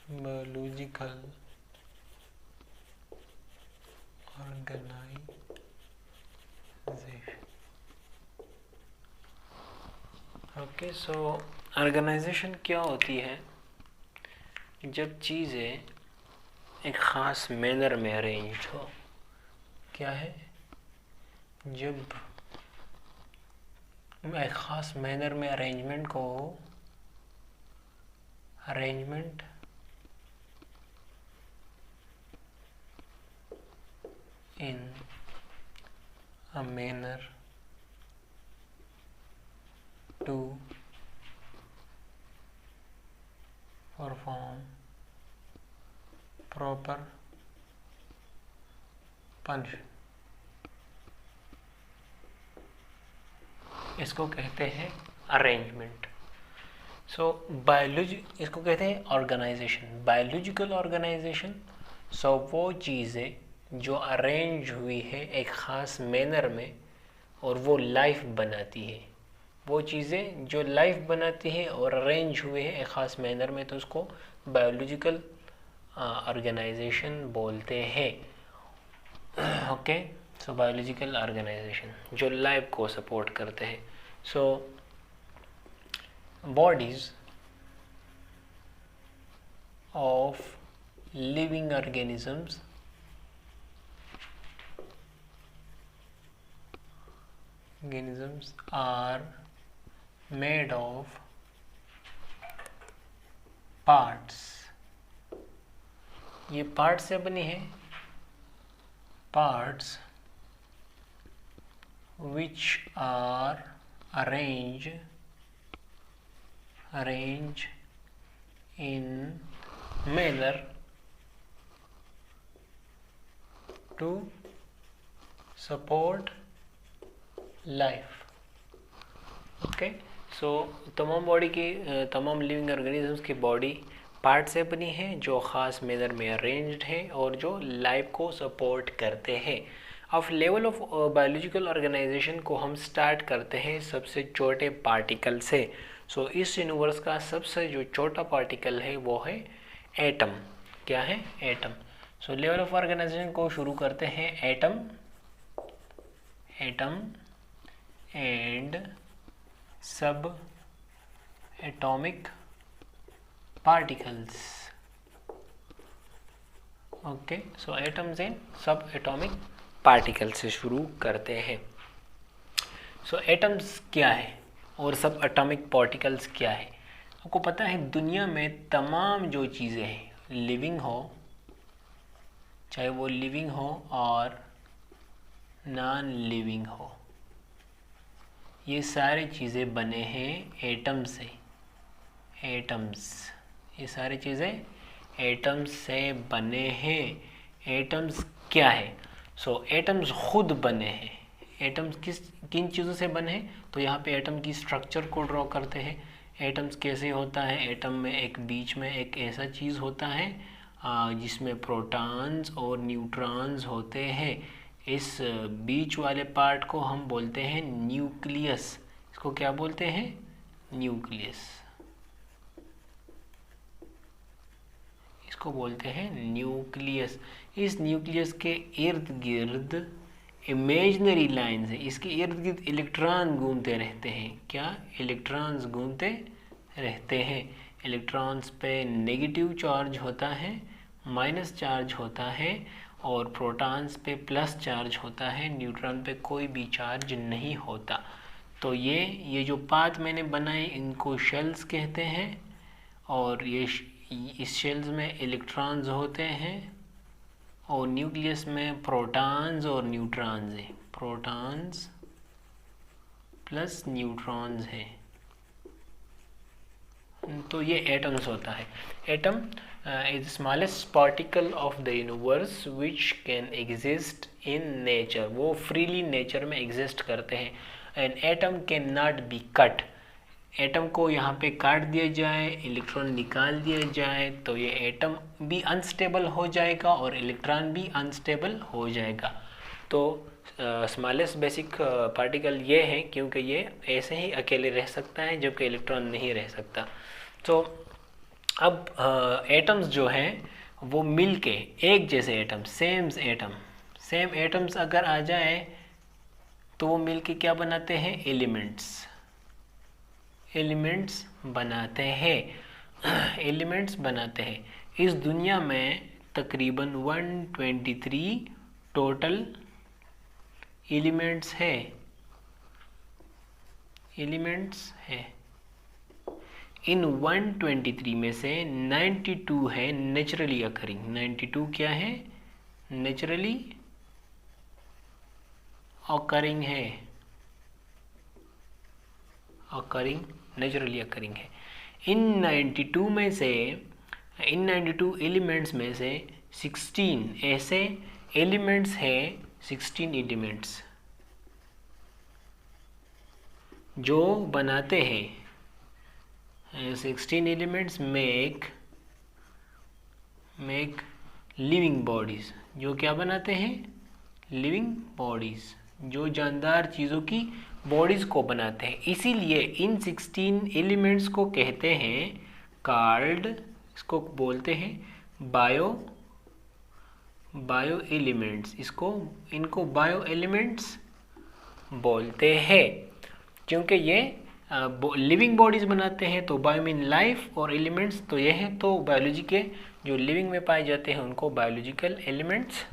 Biological organisation. Okay, so organisation क्या होती है? जब चीज़ें एक ख़ास मैनर में अरेंज हो। क्या है? जब एक ख़ास मैनर में arrangement in a manner to perform proper function, इसको कहते हैं अरेंजमेंट। सो इसको कहते हैं ऑर्गेनाइजेशन, बायोलॉजिकल ऑर्गेनाइजेशन। सो वो चीज़ें जो अरेंज हुई है एक ख़ास मैनर में और वो लाइफ बनाती है, वो चीज़ें जो लाइफ बनाती है और अरेंज हुए हैं एक ख़ास मैनर में, तो उसको बायोलॉजिकल ऑर्गेनाइजेशन बोलते हैं। ओके, सो बायोलॉजिकल ऑर्गेनाइजेशन जो लाइफ को सपोर्ट करते हैं। सो bodies of living organisms are made of parts। ये पार्ट्स से बनी है, parts which are arranged in manner to support life। Okay, so तमाम लिविंग ऑर्गेनिजम्स की बॉडी पार्ट से बनी है जो ख़ास मैनर में अरेंज्ड है और जो लाइफ को सपोर्ट करते हैं। अब लेवल ऑफ बायोलॉजिकल ऑर्गेनाइजेशन को हम स्टार्ट करते हैं सबसे छोटे पार्टिकल से। सो इस यूनिवर्स का सबसे जो छोटा पार्टिकल है वो है एटम। क्या है? Atom. So level of organisation को शुरू करते हैं atom and subatomic particles. Okay, so atoms and subatomic particle से शुरू करते हैं। सो एटम्स क्या है और सब एटॉमिक पार्टिकल्स क्या है? आपको पता है दुनिया में तमाम जो चीज़ें हैं लिविंग हो, चाहे वो लिविंग हो और नॉन लिविंग हो, ये सारी चीज़ें बने हैं एटम से। एटम्स, ये सारी चीज़ें एटम्स से बने हैं। एटम्स क्या है? सो एटम्स खुद बने हैं। एटम्स किन चीज़ों से बने हैं? तो यहाँ पे एटम की स्ट्रक्चर को ड्रॉ करते हैं। एटम्स कैसे होता है? एटम में एक बीच में एक ऐसा चीज़ होता है जिसमें प्रोटॉन्स और न्यूट्रॉन्स होते हैं। इस बीच वाले पार्ट को हम बोलते हैं न्यूक्लियस। इसको क्या बोलते हैं? न्यूक्लियस। इसको बोलते हैं न्यूक्लियस। इस न्यूक्लियस के इर्द गिर्द इमेजिनरी लाइन्स है, इसके इर्द गिर्द इलेक्ट्रॉन घूमते रहते हैं। क्या? इलेक्ट्रॉन्स घूमते रहते हैं। इलेक्ट्रॉन्स पे नेगेटिव चार्ज होता है, माइनस चार्ज होता है, और प्रोटॉन्स पे प्लस चार्ज होता है, न्यूट्रॉन पे कोई भी चार्ज नहीं होता। तो ये जो पाथ मैंने बनाए इनको शेल्स कहते हैं, और इस शेल्स में इलेक्ट्रॉन्स होते हैं और न्यूक्लियस में प्रोटॉन्स और न्यूट्रॉन्स हैं। प्रोटॉन्स प्लस न्यूट्रॉन्स हैं। तो ये एटम्स होता है। Atom is smallest particle of the universe which can exist in nature. वो फ्रीली नेचर में एग्जिस्ट करते हैं। And atom can not be cut. Atom को यहाँ पे काट दिया जाए, इलेक्ट्रॉन निकाल दिया जाए, तो ये एटम भी अनस्टेबल हो जाएगा और इलेक्ट्रॉन भी अनस्टेबल हो जाएगा। तो स्मॉलेस्ट बेसिक पार्टिकल ये है क्योंकि ये ऐसे ही अकेले रह सकता है जबकि इलेक्ट्रॉन नहीं रह सकता। तो अब एटम्स जो हैं वो मिल के एक जैसे एटम, सेम एटम्स अगर आ जाए तो वो मिल के क्या बनाते हैं, एलिमेंट्स बनाते हैं। एलिमेंट्स बनाते हैं। इस दुनिया में तकरीबन 123 टोटल एलिमेंट्स है, इन 123 में से 92 है नेचुरली अकरिंग। 92 क्या है, नेचुरली अकरिंग है, नेचुरली अकरिंग है। इन 92 एलिमेंट्स में से 16 ऐसे एलिमेंट्स हैं, 16 एलिमेंट्स जो बनाते हैं, 16 एलिमेंट्स मेक लिविंग बॉडीज, जो क्या बनाते हैं, लिविंग बॉडीज, जो जानदार चीज़ों की बॉडीज को बनाते हैं। इसीलिए इन 16 एलिमेंट्स को कहते हैं कॉल्ड, इसको बोलते हैं बायो एलिमेंट्स, इनको बायो एलिमेंट्स बोलते हैं, क्योंकि ये लिविंग बॉडीज बनाते हैं। तो बायो मीन लाइफ और एलिमेंट्स तो ये हैं, तो बायोलॉजी के जो लिविंग में पाए जाते हैं उनको बायोलॉजिकल एलिमेंट्स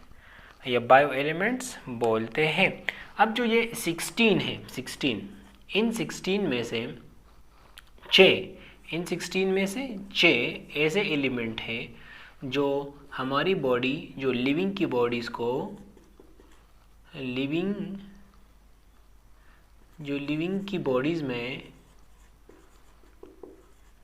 या बायो एलिमेंट्स बोलते हैं। अब जो ये 16 है, 16 इन 16 में से 6 ऐसे एलिमेंट है जो हमारी बॉडी, जो लिविंग की बॉडीज को, लिविंग की बॉडीज़ में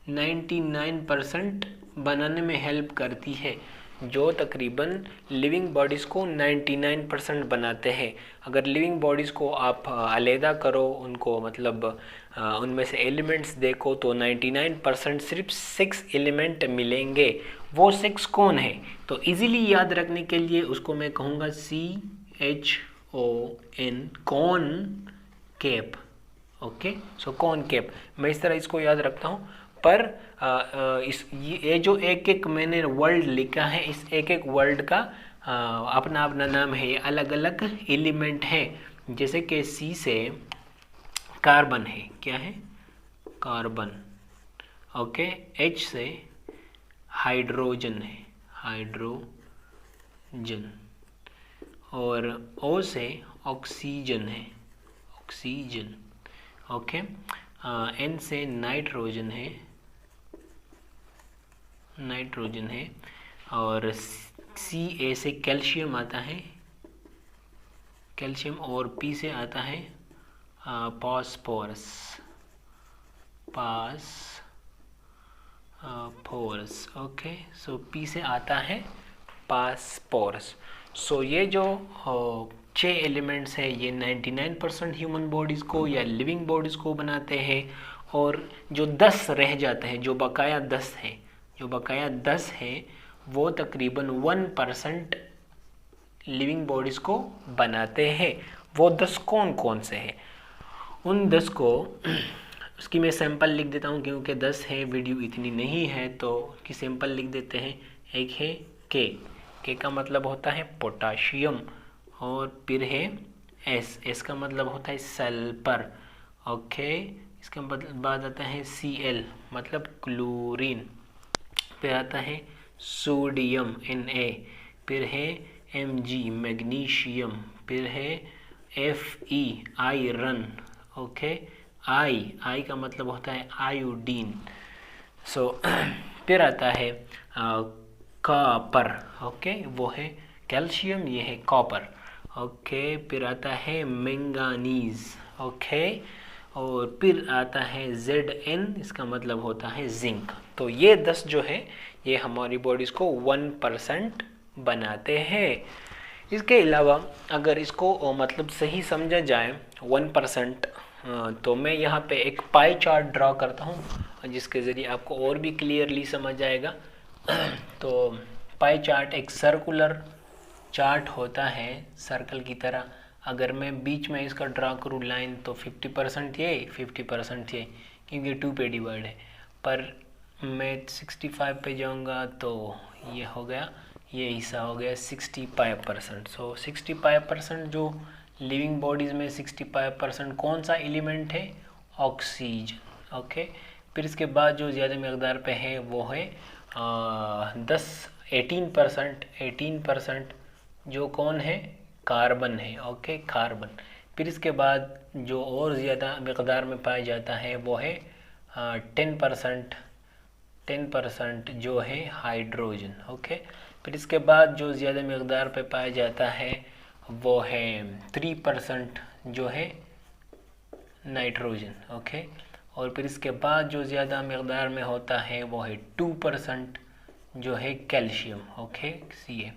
99% बनाने में हेल्प करती है, जो तकरीबन लिविंग बॉडीज़ को 99% बनाते हैं। अगर लिविंग बॉडीज़ को आप अलहदा करो, उनको मतलब उनमें से एलिमेंट्स देखो तो 99% सिर्फ 6 एलिमेंट मिलेंगे। वो 6 कौन है, तो इजीली याद रखने के लिए उसको मैं कहूँगा CHON, कॉन कैप। ओके, सो कॉन कैप, मैं इस तरह इसको याद रखता हूँ। पर ये जो एक एक मैंने वर्ड लिखा है, इस एक एक वर्ड का अपना अपना नाम है, ये अलग अलग एलिमेंट है। जैसे कि C से कार्बन है, क्या है, कार्बन। ओके, H से हाइड्रोजन है, हाइड्रोजन। और O से ऑक्सीजन है, ऑक्सीजन। ओके, N से नाइट्रोजन है, नाइट्रोजन है। और CA से कैल्शियम आता है, कैल्शियम। और P से आता है फास्फोरस, फास्फोरस। ओके, सो P से आता है फास्फोरस। सो ये जो 6 एलिमेंट्स है, ये 99% ह्यूमन बॉडीज़ को या लिविंग बॉडीज़ को बनाते हैं। और जो 10 रह जाते हैं, जो बकाया 10 है, वो तकरीबन 1% लिविंग बॉडीज़ को बनाते हैं। वो 10 कौन कौन से हैं, उन 10 को उसकी मैं सैंपल लिख देता हूँ, क्योंकि 10 है, वीडियो इतनी नहीं है तो कि सैंपल लिख देते हैं। एक है के का मतलब होता है पोटाशियम, और फिर है एस का मतलब होता है सल्फर। ओके, इसके बाद आता है Cl मतलब क्लोरीन, फिर आता है सोडियम Na, फिर है Mg मैग्नीशियम, फिर है Fe आयरन। ओके, I का मतलब होता है आयोडीन। सो फिर आता है कॉपर। ओके, वो है कैल्शियम, ये है कॉपर। ओके, फिर आता है मैंगानीज। ओके, और फिर आता है Zn, इसका मतलब होता है जिंक। तो ये 10 जो है, ये हमारी बॉडीज़ को 1% बनाते हैं। इसके अलावा अगर इसको मतलब सही समझा जाए 1%, तो मैं यहाँ पे एक पाई चार्ट ड्रा करता हूँ, जिसके ज़रिए आपको और भी क्लियरली समझ आएगा। तो पाई चार्ट एक सर्कुलर चार्ट होता है, सर्कल की तरह। अगर मैं बीच में इसका ड्रा करूँ लाइन, तो 50% ये, 50% ये, क्योंकि 2 पे डिवाइड है। पर मैं 65 पे जाऊंगा तो ये हो गया, ये हिस्सा हो गया 65%। सो 65% जो लिविंग बॉडीज़ में 65% कौन सा एलिमेंट है? ऑक्सीजन। ओके, फिर इसके बाद जो ज़्यादा मकदार पे है वो है 18% जो कौन है? कार्बन है। Okay, carbon. फिर इसके बाद जो और ज़्यादा मकदार में पाया जाता है वो है 10% जो है हाइड्रोजन। ओके, फिर इसके बाद जो ज़्यादा मकदार पे पाया जाता है वो है 3% जो है नाइट्रोजन। ओके, और फिर इसके बाद जो ज़्यादा मकदार में होता है वो है 2% जो है कैल्शियम। Okay, Ca।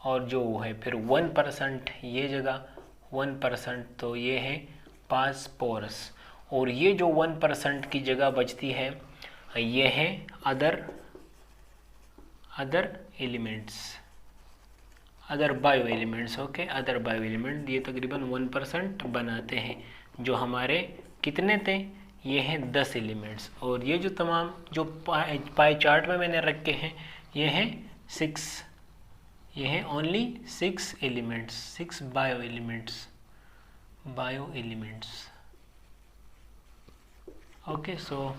और जो है फिर 1% ये जगह 1% तो ये है फास्फोरस। और ये जो 1% की जगह बचती है ये है other elements, other bio elements. Okay, other bio element ये तकरीबन 1% बनाते हैं। जो हमारे कितने थे? ये हैं 10 एलिमेंट्स। और ये जो तमाम जो पाई चार्ट में मैंने रखे हैं ये हैं 6, ये हैं only 6 elements, 6 bio elements. Okay, सो